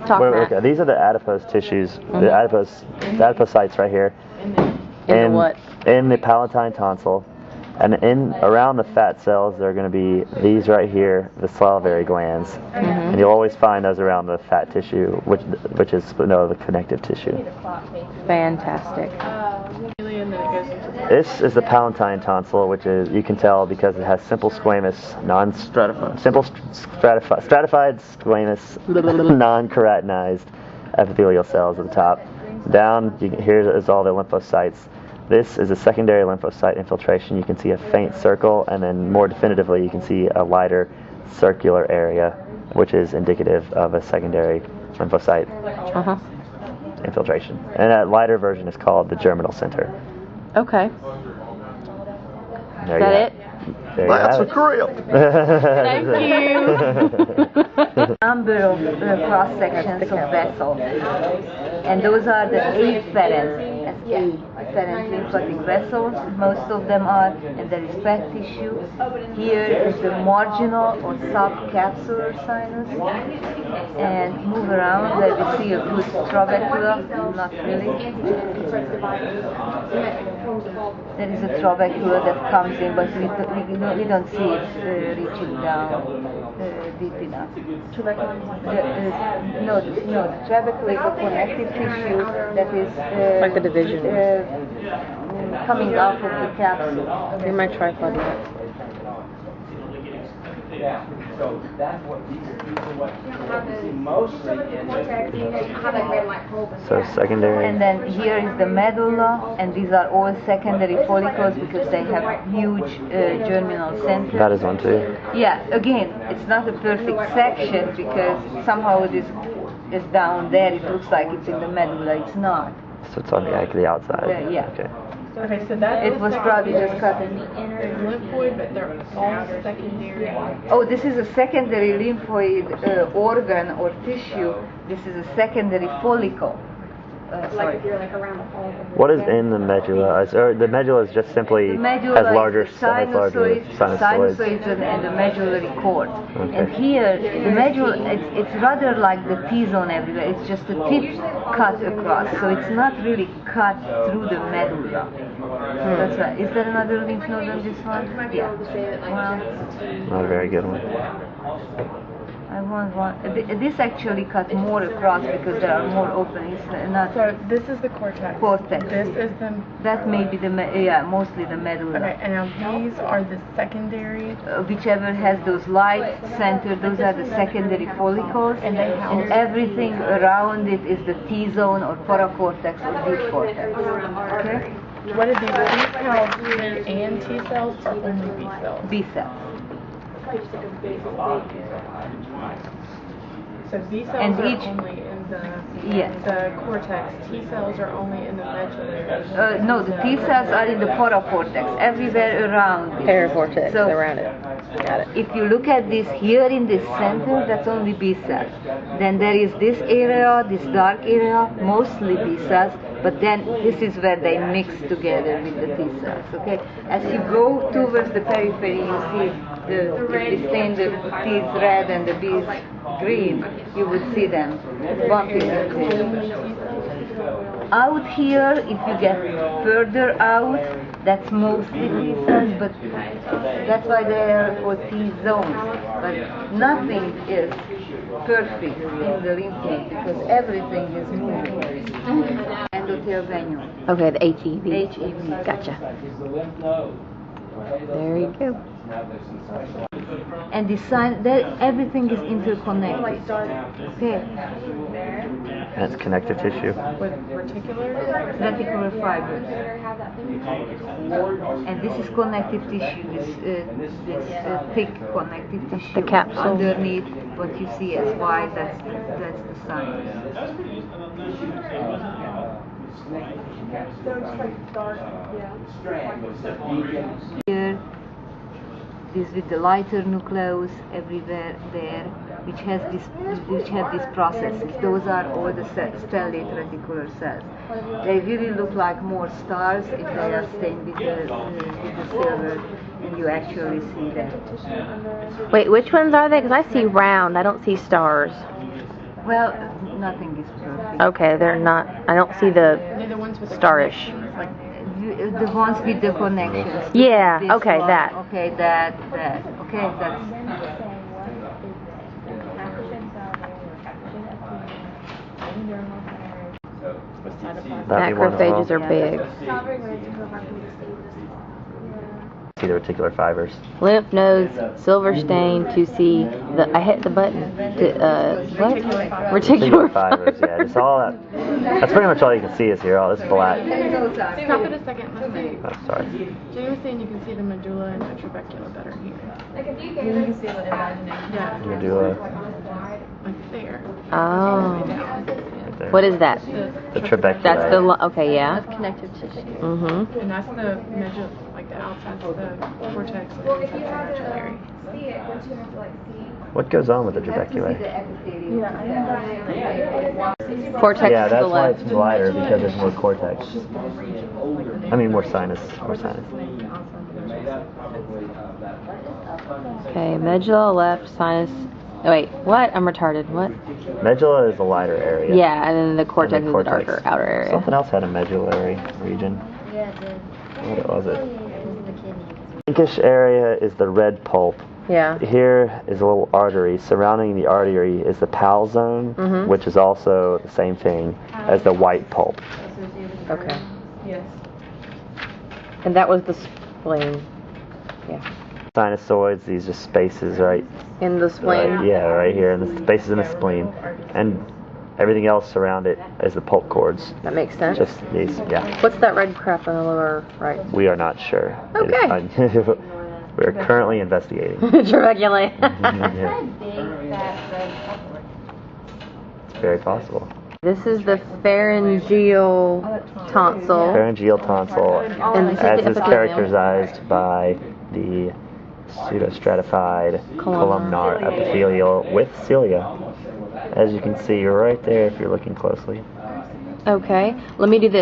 Okay, these are the adipose tissues, the adipocytes right here. In what? In the palatine tonsil. And around the fat cells, they're going to be these right here, the salivary glands. And you'll always find those around the fat tissue, which is the connective tissue. Fantastic. This is the palatine tonsil, which is, you can tell because it has simple squamous, stratified squamous, non-keratinized epithelial cells at the top. Down, here is all the lymphocytes. This is a secondary lymphocyte infiltration. You can see a faint circle, and then more definitively, you can see a lighter circular area, which is indicative of a secondary lymphocyte infiltration. And that lighter version is called the germinal center. Okay. There is that it? That's a grill. Thank you. Number of cross sections of vessels, and those are the 8 afferent lymphatic vessels. Most of them are, and there is fat tissue. Here is the marginal or subcapsular sinus, and move around where we see a good trabecula. Not really. There is a trabecula that comes in, but we don't see it reaching down deep enough. No, the trabecula is a connective tissue that is like the division coming out of the capsule. You're my tripod. So that's what these are mostly So secondary. And then here is the medulla, and these are all secondary follicles because they have huge germinal centers. That is one too. Yeah, again, it's not a perfect section because somehow this is down there. It looks like it's in the medulla. It's not. So it's on the outside. Yeah. Okay. Okay, so that it was probably just cut in. Lymphoid, but they're all secondary. Oh, this is a secondary lymphoid organ or tissue. This is a secondary follicle. Like if you're like around the follicle. What is in the medulla? The medulla is just simply has larger sinusoids and the medullary cord. Okay. And here, the medulla, it's rather like the T-zone everywhere. It's just a tip cut across, so it's not really cut through the medulla. That's right. Is there another lymph node on this one? Yeah. Well, not a very good one. I want one. This actually cut more across because there are more openings. Not so this is the cortex. Cortex. This is the. That may be the mostly the medulla. Okay, and now these are the secondary. Whichever has those light center, those are the secondary follicles, and everything around it is the T-zone or paracortex or deep cortex. Okay. What are these? These cells B and T cells or only B cells? B cells. So B cells are only in the cortex. T cells are only in the medullary. No, the T cells are in the paracortex, everywhere around it. Paracortex, so around it. Got it. If you look at this here in this center, that's only B cells. Then there is this area, this dark area, mostly B cells. But then this is where they mix together with the T cells. Okay. As you go towards the periphery, you see if you stain the T's red and the B's green, you would see them bumping into each other. Out here, if you get further out, that's mostly T cells, but that's why they are called T zones. But nothing is perfect in the lymph node because everything is moving. Endothelial venule. Okay, the HEV. HEV. Gotcha. There you go. And the sign that everything is interconnected. Okay. And it's connective tissue. With Reticular fibers. And this is connective tissue. This thick connective tissue. The capsule. Underneath what you see as white. That's the sign. Here, this with the lighter nucleus everywhere there, which have these processes. Those are all the stellate reticular cells. They really look like more stars if they are stained with the silver, and you actually see them. Wait, which ones are they? Because I see round. I don't see stars. Well, nothing is perfect. Okay, they're not. I don't see the They're the ones with the starish. connections, like The ones with the connections. Yeah, This okay, one, that. Okay, that. Okay, that's. That'd be one as well. Macrophages are big. See the reticular fibers. Lymph nodes, silver stain, 2C. I hit the button. What? Reticular Reticular fibers, yeah, just all that. That's pretty much all you can see is here, all this black. stop it a second. Let's see. Oh, sorry. Jay was saying you can see the medulla and the trabecula better here. Yeah. Medulla. Like there. Oh. Down. Right there. What is that? The trabecula. That's the, okay, yeah. Connective tissue. Mm-hmm. And that's the medulla, like the outside of the cortex and the inside the medullary. What goes on with the trabecula? Cortex Yeah, to the that's why left. it's wider, because there's more cortex. I mean, more sinus. More sinus. Okay, medulla left, sinus. Oh, wait, what? I'm retarded. What? Medulla is the lighter area. Yeah, and then the cortex And is the darker outer area. Something else had a medullary region. What was it? Pinkish area is the red pulp. Yeah. Here is a little artery. Surrounding the artery is the pal zone, Mhm. which is also the same thing as the white pulp. Okay. Yes. And that was the spleen. Yeah. Sinusoids, these are spaces right, In the spleen. right here, and the spaces in the spleen, and everything else around it is the pulp cords. That makes sense. Just these, yeah. What's that red crap on the lower right? We are not sure. Okay. We are currently investigating. Trabeculae. Yeah. It's very possible. This is the pharyngeal tonsil. Pharyngeal tonsil, And this is as the is epithelium. characterized by the pseudostratified columnar epithelial with cilia. As you can see right there if you're looking closely. Okay. Let me do this.